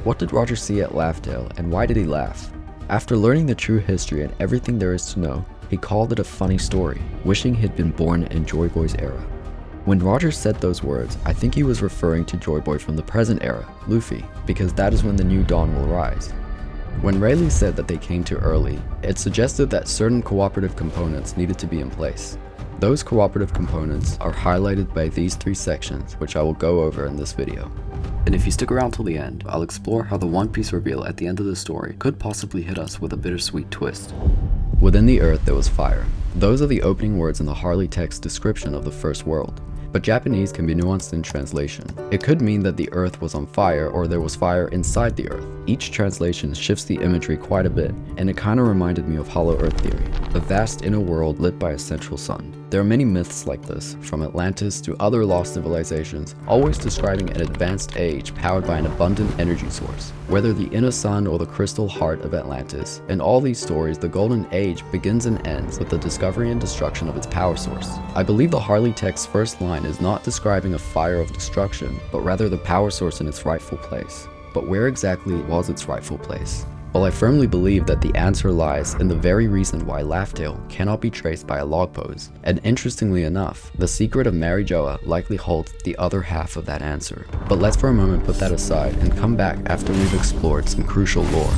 What did Roger see at Laughdale, and why did he laugh? After learning the true history and everything there is to know, he called it a funny story, wishing he'd been born in Joy Boy's era. When Roger said those words, I think he was referring to Joy Boy from the present era, Luffy, because that is when the new dawn will rise. When Rayleigh said that they came too early, it suggested that certain cooperative components needed to be in place. Those cooperative components are highlighted by these 3 sections, which I will go over in this video. And if you stick around till the end, I'll explore how the One Piece reveal at the end of the story could possibly hit us with a bittersweet twist. Within the earth there was fire. Those are the opening words in the Harley text description of the first world. But Japanese can be nuanced in translation. It could mean that the earth was on fire or there was fire inside the earth. Each translation shifts the imagery quite a bit, and it kinda reminded me of Hollow Earth theory, a vast inner world lit by a central sun. There are many myths like this, from Atlantis to other lost civilizations, always describing an advanced age powered by an abundant energy source. Whether the inner sun or the crystal heart of Atlantis, in all these stories the Golden Age begins and ends with the discovery and destruction of its power source. I believe the Harley text's first line is not describing a fire of destruction, but rather the power source in its rightful place. But where exactly was its rightful place? Well, I firmly believe that the answer lies in the very reason why Laughdale cannot be traced by a log pose. And interestingly enough, the secret of Marijoa likely holds the other half of that answer. But let's for a moment put that aside and come back after we've explored some crucial lore.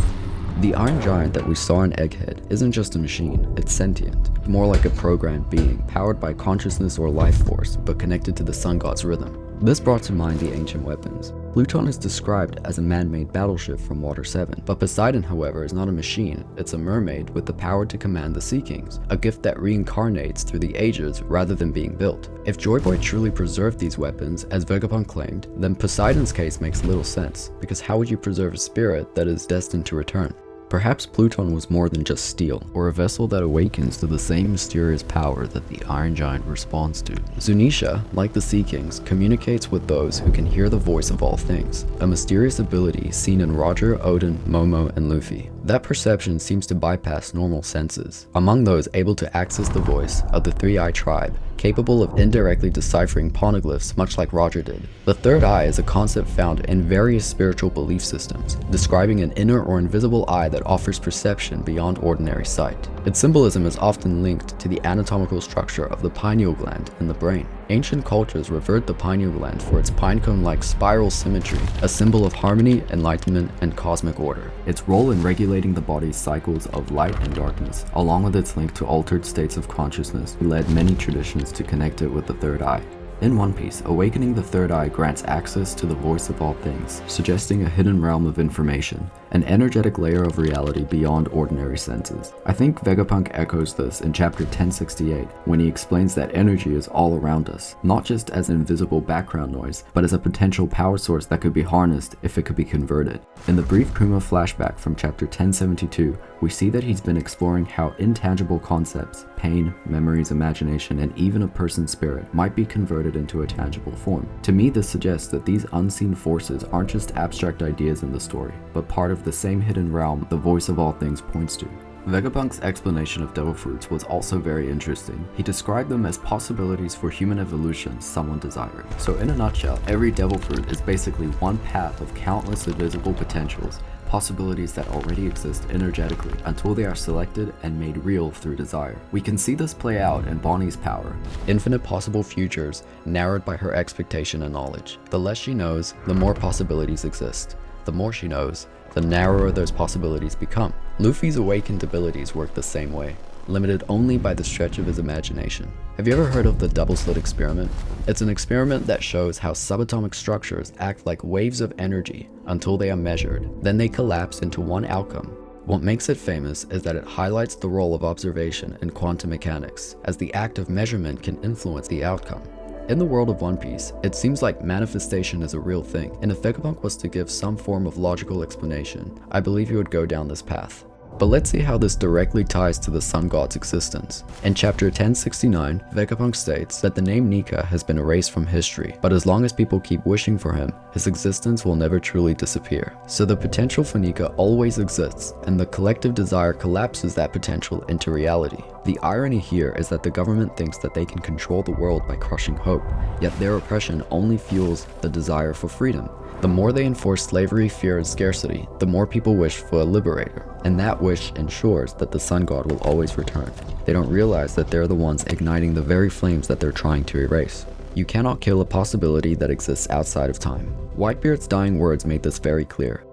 The Iron Giant that we saw in Egghead isn't just a machine, it's sentient, more like a programmed being, powered by consciousness or life force, but connected to the Sun God's rhythm. This brought to mind the ancient weapons. Pluton is described as a man-made battleship from Water 7, but Poseidon, however, is not a machine, it's a mermaid with the power to command the Sea Kings, a gift that reincarnates through the ages rather than being built. If Joy Boy truly preserved these weapons, as Vegapunk claimed, then Poseidon's case makes little sense, because how would you preserve a spirit that is destined to return? Perhaps Pluton was more than just steel, or a vessel that awakens to the same mysterious power that the Iron Giant responds to. Zunisha, like the Sea Kings, communicates with those who can hear the voice of all things, a mysterious ability seen in Roger, Odin, Momo, and Luffy. That perception seems to bypass normal senses. Among those able to access the voice of the Three-Eye Tribe, capable of indirectly deciphering poneglyphs much like Roger did. The third eye is a concept found in various spiritual belief systems, describing an inner or invisible eye that offers perception beyond ordinary sight. Its symbolism is often linked to the anatomical structure of the pineal gland in the brain. Ancient cultures revered the pineal gland for its pinecone-like spiral symmetry, a symbol of harmony, enlightenment, and cosmic order. Its role in regulating the body's cycles of light and darkness, along with its link to altered states of consciousness, led many traditions to connect it with the third eye. In One Piece, awakening the third eye grants access to the voice of all things, suggesting a hidden realm of information, an energetic layer of reality beyond ordinary senses. I think Vegapunk echoes this in chapter 1068, when he explains that energy is all around us, not just as an invisible background noise, but as a potential power source that could be harnessed if it could be converted. In the brief Kuma flashback from chapter 1072, we see that he's been exploring how intangible concepts, pain, memories, imagination, and even a person's spirit might be converted into a tangible form. To me, this suggests that these unseen forces aren't just abstract ideas in the story, but part of the same hidden realm the voice of all things points to. Vegapunk's explanation of devil fruits was also very interesting. He described them as possibilities for human evolution someone desired. So in a nutshell, every devil fruit is basically one path of countless invisible potentials, possibilities that already exist energetically until they are selected and made real through desire. We can see this play out in Bonnie's power. Infinite possible futures narrowed by her expectation and knowledge. The less she knows, the more possibilities exist. The more she knows, the narrower those possibilities become. Luffy's awakened abilities work the same way, limited only by the stretch of his imagination. Have you ever heard of the double slit experiment? It's an experiment that shows how subatomic structures act like waves of energy until they are measured, then they collapse into one outcome. What makes it famous is that it highlights the role of observation in quantum mechanics, as the act of measurement can influence the outcome. In the world of One Piece, it seems like manifestation is a real thing, and if Vegapunk was to give some form of logical explanation, I believe he would go down this path. But let's see how this directly ties to the Sun God's existence. In chapter 1069, Vegapunk states that the name Nika has been erased from history, but as long as people keep wishing for him, his existence will never truly disappear. So the potential for Nika always exists, and the collective desire collapses that potential into reality. The irony here is that the government thinks that they can control the world by crushing hope, yet their oppression only fuels the desire for freedom. The more they enforce slavery, fear, and scarcity, the more people wish for a liberator, and that wish ensures that the Sun God will always return. They don't realize that they're the ones igniting the very flames that they're trying to erase. You cannot kill a possibility that exists outside of time. Whitebeard's dying words made this very clear.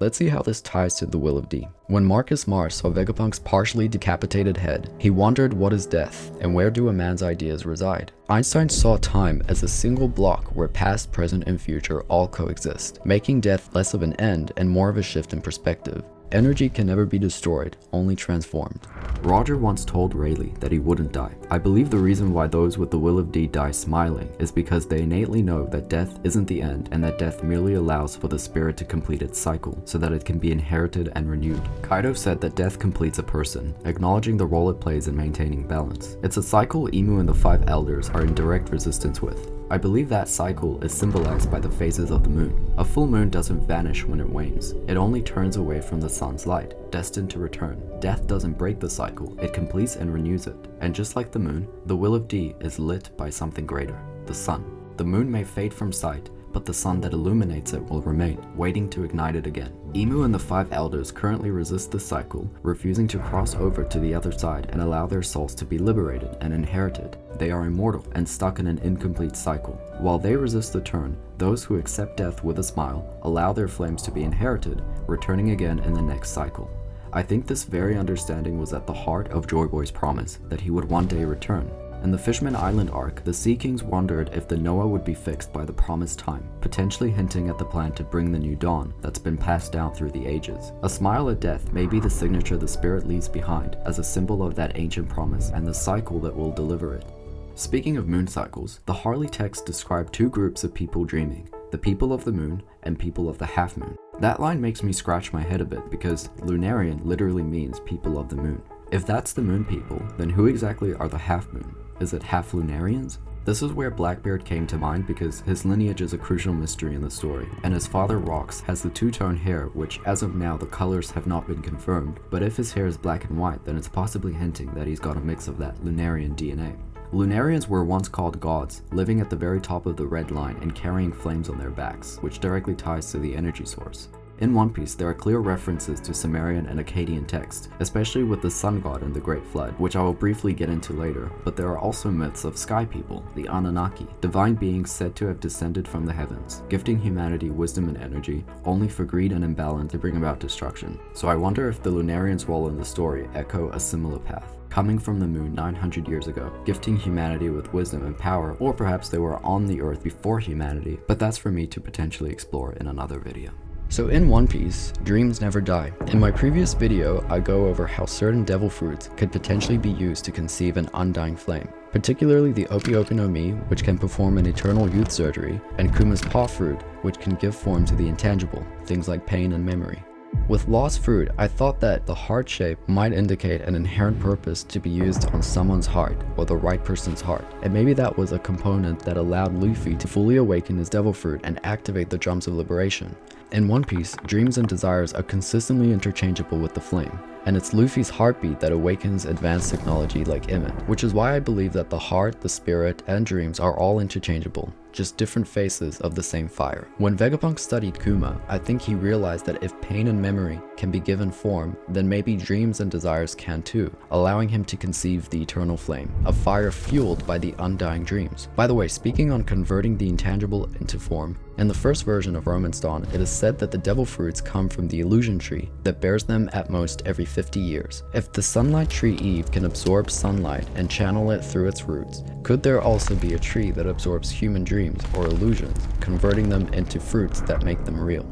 Let's see how this ties to the Will of D. When Marcus Mars saw Vegapunk's partially decapitated head, he wondered what is death and where do a man's ideas reside. Einstein saw time as a single block where past, present, and future all coexist, making death less of an end and more of a shift in perspective. Energy can never be destroyed, only transformed. Roger once told Rayleigh that he wouldn't die. I believe the reason why those with the Will of D die smiling is because they innately know that death isn't the end and that death merely allows for the spirit to complete its cycle so that it can be inherited and renewed. Kaido said that death completes a person, acknowledging the role it plays in maintaining balance. It's a cycle Imu and the Five Elders are in direct resistance with. I believe that cycle is symbolized by the phases of the moon. A full moon doesn't vanish when it wanes. It only turns away from the sun's light, destined to return. Death doesn't break the cycle, it completes and renews it. And just like the moon, the Will of D is lit by something greater, the sun. The moon may fade from sight, but the sun that illuminates it will remain, waiting to ignite it again. Imu and the Five Elders currently resist the cycle, refusing to cross over to the other side and allow their souls to be liberated and inherited. They are immortal and stuck in an incomplete cycle. While they resist the turn, those who accept death with a smile allow their flames to be inherited, returning again in the next cycle. I think this very understanding was at the heart of Joy Boy's promise that he would one day return. In the Fishman Island arc, the Sea Kings wondered if the Noah would be fixed by the promised time, potentially hinting at the plan to bring the new dawn that's been passed down through the ages. A smile at death may be the signature the spirit leaves behind as a symbol of that ancient promise and the cycle that will deliver it. Speaking of moon cycles, the Harley text described two groups of people dreaming, the people of the moon and people of the half moon. That line makes me scratch my head a bit because Lunarian literally means people of the moon. If that's the moon people, then who exactly are the half moon? Is it half Lunarians? This is where Blackbeard came to mind because his lineage is a crucial mystery in the story, and his father Rox has the two-tone hair which as of now the colors have not been confirmed, but if his hair is black and white then it's possibly hinting that he's got a mix of that Lunarian DNA. Lunarians were once called gods, living at the very top of the red line and carrying flames on their backs, which directly ties to the energy source. In One Piece, there are clear references to Sumerian and Akkadian text, especially with the Sun God and the Great Flood, which I will briefly get into later, but there are also myths of sky people, the Anunnaki, divine beings said to have descended from the heavens, gifting humanity wisdom and energy, only for greed and imbalance to bring about destruction. So I wonder if the Lunarians' role in the story echo a similar path, coming from the moon 900 years ago, gifting humanity with wisdom and power, or perhaps they were on the earth before humanity, but that's for me to potentially explore in another video. So in One Piece, dreams never die. In my previous video, I go over how certain devil fruits could potentially be used to conceive an undying flame, particularly the Opi Opi no Mi, which can perform an eternal youth surgery, and Kuma's paw fruit, which can give form to the intangible, things like pain and memory. With Lost Fruit, I thought that the heart shape might indicate an inherent purpose to be used on someone's heart, or the right person's heart, and maybe that was a component that allowed Luffy to fully awaken his devil fruit and activate the drums of liberation. In One Piece, dreams and desires are consistently interchangeable with the flame, and it's Luffy's heartbeat that awakens advanced technology like Emmet, which is why I believe that the heart, the spirit, and dreams are all interchangeable, just different faces of the same fire. When Vegapunk studied Kuma, I think he realized that if pain and memory can be given form, then maybe dreams and desires can too, allowing him to conceive the eternal flame, a fire fueled by the undying dreams. By the way, speaking on converting the intangible into form, in the first version of Romance Dawn, it is said that the devil fruits come from the illusion tree that bears them at most every 50 years. If the sunlight tree Eve can absorb sunlight and channel it through its roots, could there also be a tree that absorbs human dreams or illusions, converting them into fruits that make them real?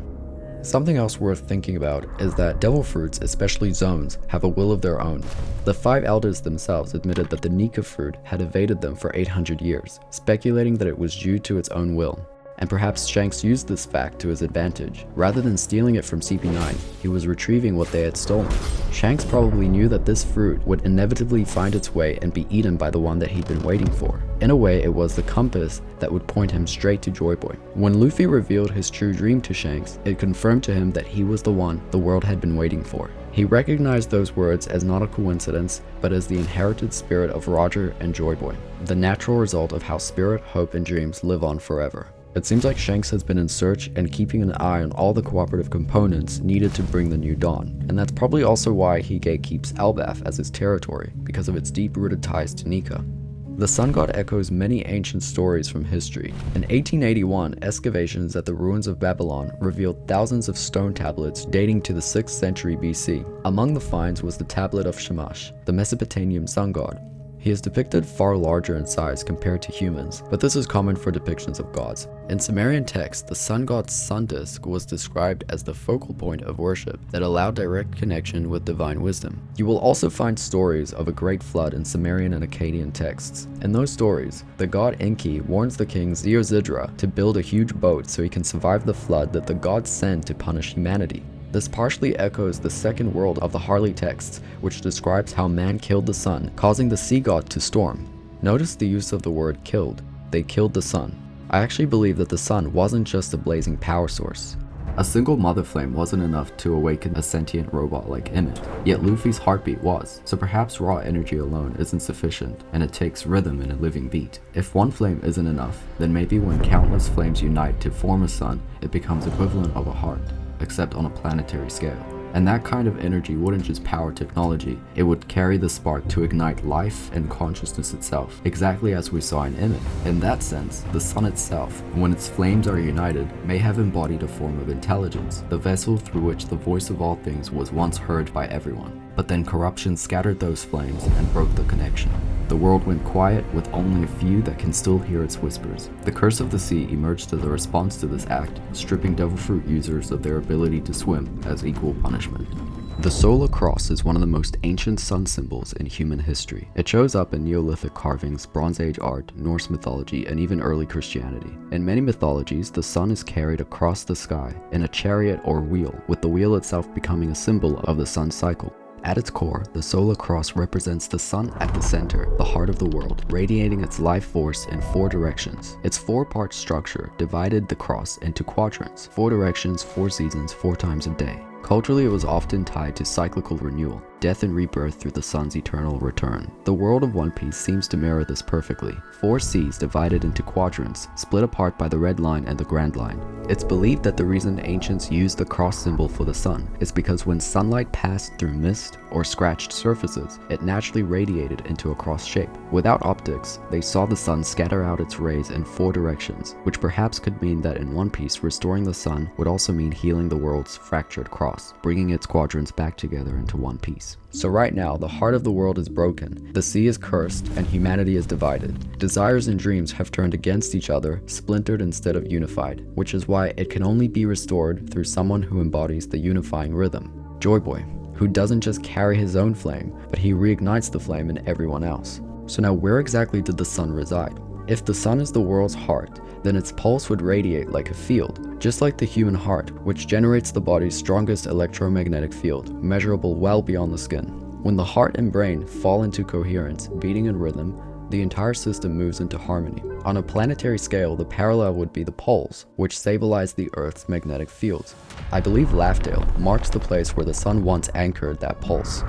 Something else worth thinking about is that devil fruits, especially zones, have a will of their own. The Five Elders themselves admitted that the Nika fruit had evaded them for 800 years, speculating that it was due to its own will. and perhaps Shanks used this fact to his advantage. Rather than stealing it from CP9, he was retrieving what they had stolen. Shanks probably knew that this fruit would inevitably find its way and be eaten by the one that he'd been waiting for. In a way, it was the compass that would point him straight to Joy Boy. When Luffy revealed his true dream to Shanks, it confirmed to him that he was the one the world had been waiting for. He recognized those words as not a coincidence, but as the inherited spirit of Roger and Joy Boy, the natural result of how spirit, hope, and dreams live on forever. It seems like Shanks has been in search and keeping an eye on all the cooperative components needed to bring the new dawn, and that's probably also why he gatekeeps Elbaf as his territory, because of its deep-rooted ties to Nika. The Sun God echoes many ancient stories from history. In 1881, excavations at the ruins of Babylon revealed thousands of stone tablets dating to the 6th century BC. Among the finds was the tablet of Shamash, the Mesopotamian sun god. He is depicted far larger in size compared to humans, but this is common for depictions of gods. In Sumerian texts, the sun god's sun disk was described as the focal point of worship that allowed direct connection with divine wisdom. You will also find stories of a great flood in Sumerian and Akkadian texts. In those stories, the god Enki warns the king Ziozidra to build a huge boat so he can survive the flood that the gods send to punish humanity. This partially echoes the second world of the Harley texts, which describes how man killed the sun, causing the sea god to storm. Notice the use of the word killed. They killed the sun. I actually believe that the sun wasn't just a blazing power source. A single mother flame wasn't enough to awaken a sentient robot like Emmett, yet Luffy's heartbeat was, so perhaps raw energy alone isn't sufficient, and it takes rhythm in a living beat. If one flame isn't enough, then maybe when countless flames unite to form a sun, it becomes equivalent of a heart, except on a planetary scale. And that kind of energy wouldn't just power technology, it would carry the spark to ignite life and consciousness itself, exactly as we saw in Emmett. In that sense, the sun itself, when its flames are united, may have embodied a form of intelligence, the vessel through which the voice of all things was once heard by everyone. But then corruption scattered those flames and broke the connection. The world went quiet with only a few that can still hear its whispers. The curse of the sea emerged as a response to this act, stripping devil fruit users of their ability to swim as equal punishment. The solar cross is one of the most ancient sun symbols in human history. It shows up in Neolithic carvings, Bronze Age art, Norse mythology, and even early Christianity. In many mythologies, the sun is carried across the sky in a chariot or wheel, with the wheel itself becoming a symbol of the sun's cycle. At its core, the solar cross represents the sun at the center, the heart of the world, radiating its life force in 4 directions. Its 4-part structure divided the cross into quadrants, 4 directions, 4 seasons, 4 times a day. Culturally, it was often tied to cyclical renewal, death and rebirth through the sun's eternal return. The world of One Piece seems to mirror this perfectly. 4 seas divided into quadrants, split apart by the Red Line and the Grand Line. It's believed that the reason ancients used the cross symbol for the sun is because when sunlight passed through mist or scratched surfaces, it naturally radiated into a cross shape. Without optics, they saw the sun scatter out its rays in 4 directions, which perhaps could mean that in One Piece, restoring the sun would also mean healing the world's fractured cross, bringing its quadrants back together into one piece. So right now, the heart of the world is broken, the sea is cursed, and humanity is divided. Desires and dreams have turned against each other, splintered instead of unified, which is why it can only be restored through someone who embodies the unifying rhythm. Joy Boy, who doesn't just carry his own flame, but he reignites the flame in everyone else. So now where exactly did the sun reside? If the sun is the world's heart, then its pulse would radiate like a field, just like the human heart, which generates the body's strongest electromagnetic field, measurable well beyond the skin. When the heart and brain fall into coherence, beating in rhythm, the entire system moves into harmony. On a planetary scale, the parallel would be the poles, which stabilize the Earth's magnetic fields. I believe Laughdale marks the place where the sun once anchored that pulse.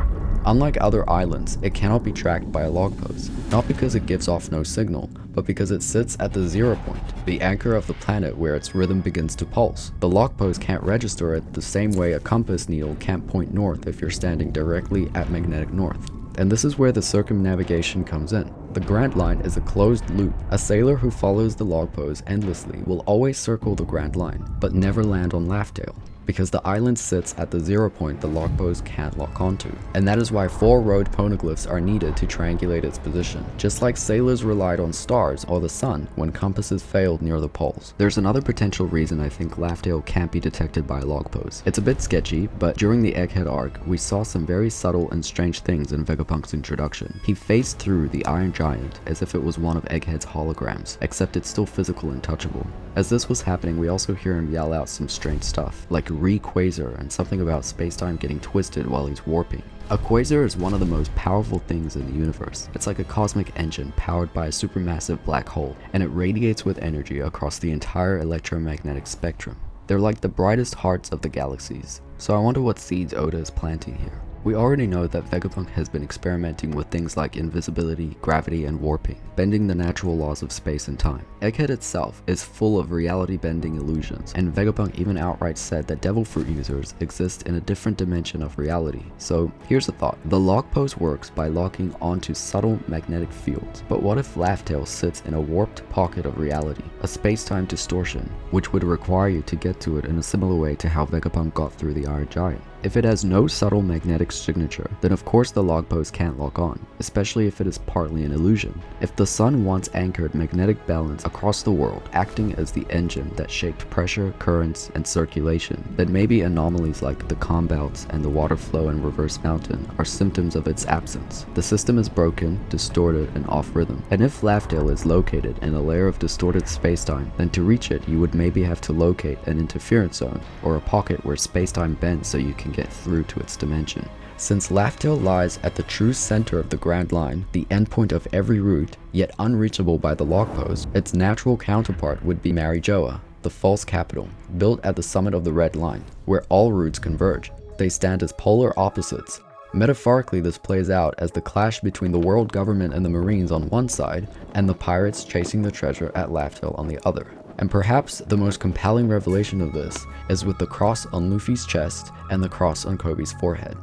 Unlike other islands, it cannot be tracked by a log post, not because it gives off no signal, but because it sits at the 0 point, the anchor of the planet where its rhythm begins to pulse. The log post can't register it the same way a compass needle can't point north if you're standing directly at magnetic north. And this is where the circumnavigation comes in. The Grand Line is a closed loop. A sailor who follows the log post endlessly will always circle the Grand Line, but never land on Laughdale. because the island sits at the 0 point the log post can't lock onto, and that is why 4 road poneglyphs are needed to triangulate its position, just like sailors relied on stars or the sun when compasses failed near the poles. There's another potential reason I think Laughdale can't be detected by a log post. It's a bit sketchy, but during the Egghead arc, we saw some very subtle and strange things in Vegapunk's introduction. He phased through the Iron Giant as if it was one of Egghead's holograms, except it's still physical and touchable. As this was happening, we also hear him yell out some strange stuff, like re-quasar and something about spacetime getting twisted while he's warping. A quasar is one of the most powerful things in the universe. It's like a cosmic engine powered by a supermassive black hole, and it radiates with energy across the entire electromagnetic spectrum. They're like the brightest hearts of the galaxies, so I wonder what seeds Oda is planting here. We already know that Vegapunk has been experimenting with things like invisibility, gravity, and warping, bending the natural laws of space and time. Egghead itself is full of reality-bending illusions, and Vegapunk even outright said that Devil Fruit users exist in a different dimension of reality. So here's a thought. The log post works by locking onto subtle magnetic fields, but what if Laughdale sits in a warped pocket of reality, a space-time distortion, which would require you to get to it in a similar way to how Vegapunk got through the Iron Giant? If it has no subtle magnetic signature, then of course the log post can't lock on, especially if it is partly an illusion. If the sun once anchored magnetic balance across the world, acting as the engine that shaped pressure, currents, and circulation, then maybe anomalies like the calm belts and the water flow in Reverse Mountain are symptoms of its absence. The system is broken, distorted, and off rhythm. And if Laughdale is located in a layer of distorted spacetime, then to reach it you would maybe have to locate an interference zone, or a pocket where spacetime bends so you can get through to its dimension. Since Laughdale lies at the true center of the Grand Line, the endpoint of every route, yet unreachable by the log post, its natural counterpart would be Marijoa, the false capital, built at the summit of the Red Line, where all routes converge. They stand as polar opposites. Metaphorically, this plays out as the clash between the world government and the Marines on one side, and the pirates chasing the treasure at Laughdale on the other. And perhaps the most compelling revelation of this is with the cross on Luffy's chest and the cross on Kobe's forehead.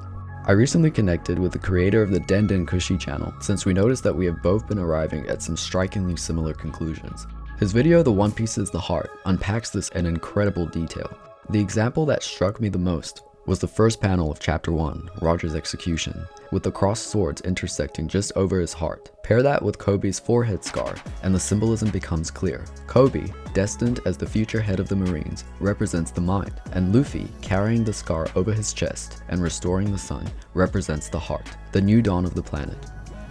I recently connected with the creator of the Den Den Kushi channel, since we noticed that we have both been arriving at some strikingly similar conclusions. His video, The One Piece is the Heart, unpacks this in incredible detail. The example that struck me the most was the first panel of Chapter 1, Roger's execution, with the crossed swords intersecting just over his heart. Pair that with Kobe's forehead scar, and the symbolism becomes clear. Kobe, destined as the future head of the Marines, represents the mind, and Luffy, carrying the scar over his chest and restoring the sun, represents the heart, the new dawn of the planet.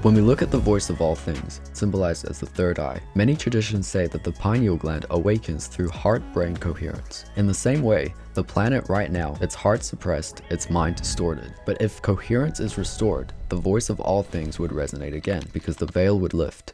When we look at the voice of all things, symbolized as the third eye, many traditions say that the pineal gland awakens through heart-brain coherence. In the same way, the planet right now, its heart suppressed, its mind distorted. But if coherence is restored, the voice of all things would resonate again, because the veil would lift.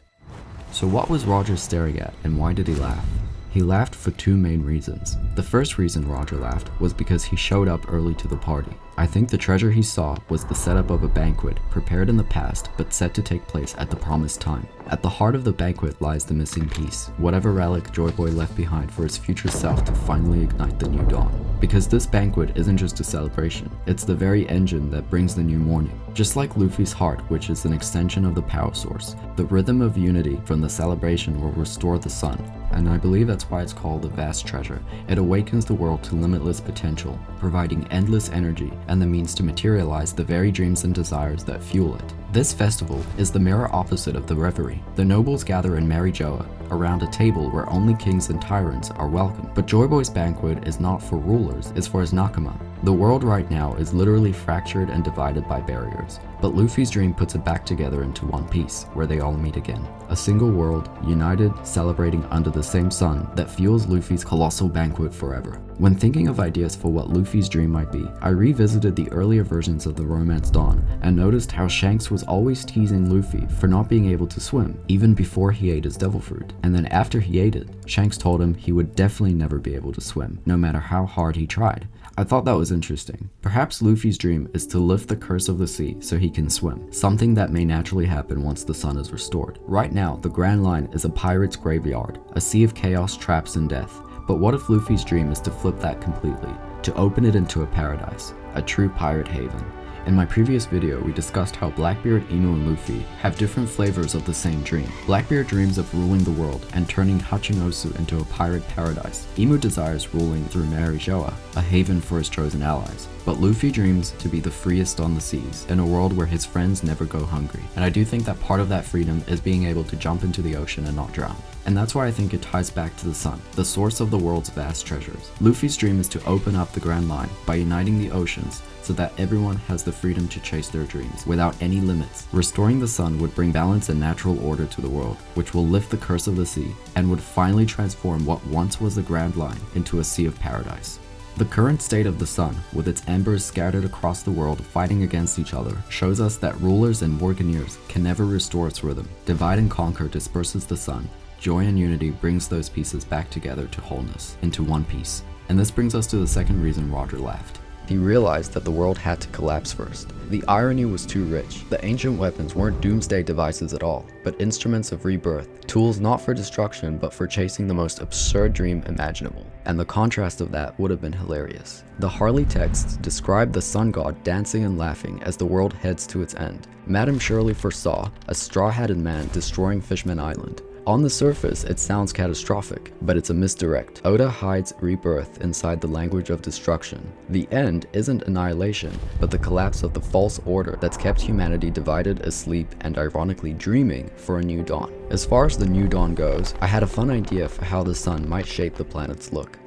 So what was Roger staring at, and why did he laugh? He laughed for two main reasons. The first reason Roger laughed was because he showed up early to the party. I think the treasure he saw was the setup of a banquet prepared in the past but set to take place at the promised time. At the heart of the banquet lies the missing piece, whatever relic Joy Boy left behind for his future self to finally ignite the new dawn. Because this banquet isn't just a celebration, it's the very engine that brings the new morning. Just like Luffy's heart, which is an extension of the power source, the rhythm of unity from the celebration will restore the sun. And I believe that's why it's called the vast treasure. It awakens the world to limitless potential, providing endless energy and the means to materialize the very dreams and desires that fuel it. This festival is the mirror opposite of the reverie. The nobles gather in Marijoa around a table where only kings and tyrants are welcome. But Joy Boy's banquet is not for rulers, it's for his nakama. The world right now is literally fractured and divided by barriers. But Luffy's dream puts it back together into one piece, where they all meet again. A single world, united, celebrating under the same sun that fuels Luffy's colossal banquet forever. When thinking of ideas for what Luffy's dream might be, I revisited the earlier versions of the Romance Dawn and noticed how Shanks was always teasing Luffy for not being able to swim, even before he ate his devil fruit. And then after he ate it, Shanks told him he would definitely never be able to swim, no matter how hard he tried. I thought that was interesting. Perhaps Luffy's dream is to lift the curse of the sea so he can swim, something that may naturally happen once the sun is restored. Right now, the Grand Line is a pirate's graveyard, a sea of chaos, traps, and death. But what if Luffy's dream is to flip that completely, to open it into a paradise, a true pirate haven? In my previous video, we discussed how Blackbeard, Emu, and Luffy have different flavors of the same dream. Blackbeard dreams of ruling the world and turning Hachinosu into a pirate paradise. Emu desires ruling through Marijoa, a haven for his chosen allies. But Luffy dreams to be the freest on the seas, in a world where his friends never go hungry. And I do think that part of that freedom is being able to jump into the ocean and not drown. And that's why I think it ties back to the sun, the source of the world's vast treasures. Luffy's dream is to open up the Grand Line by uniting the oceans so that everyone has the freedom to chase their dreams without any limits. Restoring the sun would bring balance and natural order to the world, which will lift the curse of the sea and would finally transform what once was the Grand Line into a sea of paradise. The current state of the sun, with its embers scattered across the world fighting against each other, shows us that rulers and Morganeers can never restore its rhythm. Divide and conquer disperses the sun. Joy and unity brings those pieces back together to wholeness, into one piece. And this brings us to the second reason Roger left. He realized that the world had to collapse first. The irony was too rich. The ancient weapons weren't doomsday devices at all, but instruments of rebirth, tools not for destruction but for chasing the most absurd dream imaginable. And the contrast of that would have been hilarious. The Harley texts describe the sun god dancing and laughing as the world heads to its end. Madame surely foresaw a straw-hatted man destroying Fishman Island. On the surface, it sounds catastrophic, but it's a misdirect. Oda hides rebirth inside the language of destruction. The end isn't annihilation, but the collapse of the false order that's kept humanity divided, asleep, and ironically dreaming for a new dawn. As far as the new dawn goes, I had a fun idea for how the sun might shape the planet's look.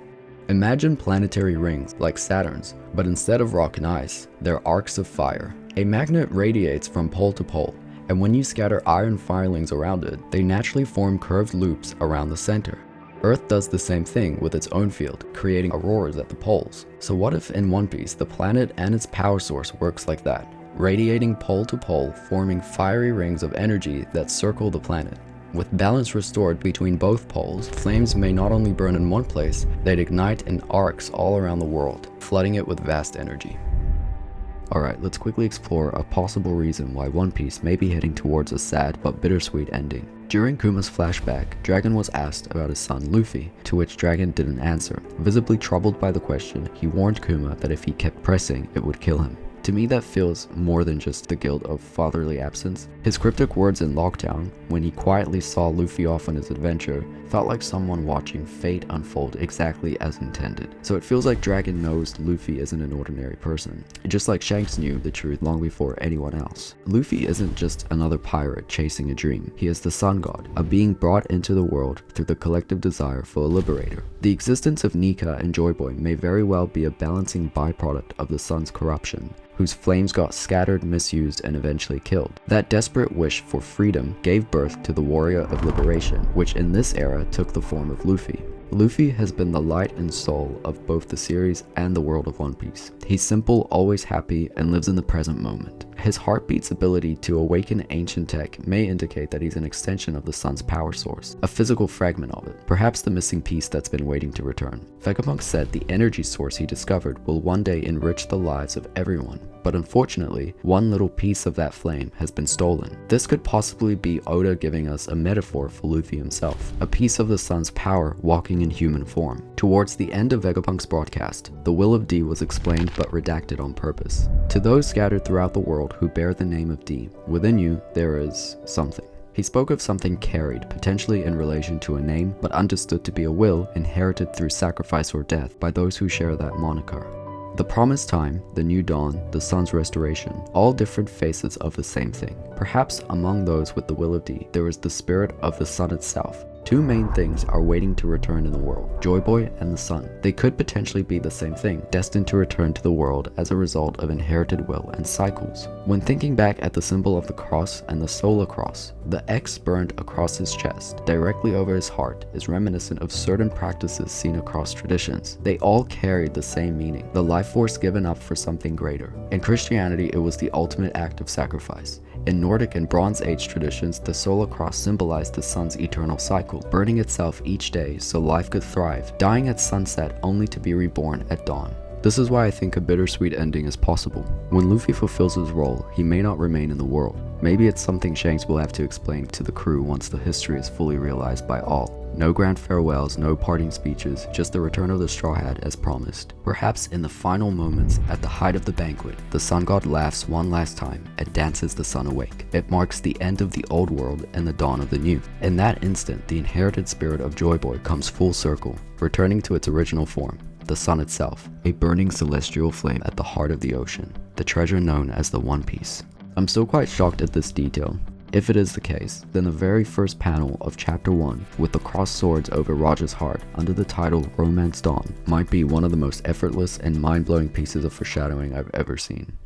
Imagine planetary rings like Saturn's, but instead of rock and ice, they're arcs of fire. A magnet radiates from pole to pole, and when you scatter iron filings around it, they naturally form curved loops around the center. Earth does the same thing with its own field, creating auroras at the poles. So what if in One Piece, the planet and its power source works like that, radiating pole to pole, forming fiery rings of energy that circle the planet? With balance restored between both poles, flames may not only burn in one place, they'd ignite in arcs all around the world, flooding it with vast energy. Alright, let's quickly explore a possible reason why One Piece may be heading towards a sad but bittersweet ending. During Kuma's flashback, Dragon was asked about his son Luffy, to which Dragon didn't answer. Visibly troubled by the question, he warned Kuma that if he kept pressing, it would kill him. To me, that feels more than just the guilt of fatherly absence. His cryptic words in Lockdown, when he quietly saw Luffy off on his adventure, felt like someone watching fate unfold exactly as intended. So it feels like Dragon knows Luffy isn't an ordinary person, just like Shanks knew the truth long before anyone else. Luffy isn't just another pirate chasing a dream. He is the sun god, a being brought into the world through the collective desire for a liberator. The existence of Nika and Joy Boy may very well be a balancing byproduct of the sun's corruption, whose flames got scattered, misused, and eventually killed. That desperate wish for freedom gave birth to the Warrior of Liberation, which in this era took the form of Luffy. Luffy has been the light and soul of both the series and the world of One Piece. He's simple, always happy, and lives in the present moment. His heartbeat's ability to awaken ancient tech may indicate that he's an extension of the sun's power source, a physical fragment of it, perhaps the missing piece that's been waiting to return. Vegapunk said the energy source he discovered will one day enrich the lives of everyone, but unfortunately, one little piece of that flame has been stolen. This could possibly be Oda giving us a metaphor for Luffy himself, a piece of the sun's power walking in human form. Towards the end of Vegapunk's broadcast, the will of D was explained but redacted on purpose. To those scattered throughout the world who bear the name of D, within you there is something. He spoke of something carried, potentially in relation to a name, but understood to be a will inherited through sacrifice or death by those who share that moniker. The promised time, the new dawn, the sun's restoration, all different faces of the same thing. Perhaps among those with the will of D, there is the spirit of the sun itself. Two main things are waiting to return in the world, Joy Boy and the sun. They could potentially be the same thing, destined to return to the world as a result of inherited will and cycles. When thinking back at the symbol of the cross and the solar cross, the X burned across his chest, directly over his heart, is reminiscent of certain practices seen across traditions. They all carried the same meaning, the life force given up for something greater. In Christianity, it was the ultimate act of sacrifice. In Nordic and Bronze Age traditions, the solar cross symbolized the sun's eternal cycle, burning itself each day so life could thrive, dying at sunset only to be reborn at dawn. This is why I think a bittersweet ending is possible. When Luffy fulfills his role, he may not remain in the world. Maybe it's something Shanks will have to explain to the crew once the history is fully realized by all. No grand farewells, no parting speeches, just the return of the Straw Hat as promised. Perhaps in the final moments, at the height of the banquet, the Sun God laughs one last time and dances the sun awake. It marks the end of the old world and the dawn of the new. In that instant, the inherited spirit of Joy Boy comes full circle, returning to its original form, the sun itself, a burning celestial flame at the heart of the ocean, the treasure known as the One Piece. I'm still quite shocked at this detail. If it is the case, then the very first panel of Chapter 1, with the crossed swords over Roger's heart under the title Romance Dawn, might be one of the most effortless and mind-blowing pieces of foreshadowing I've ever seen.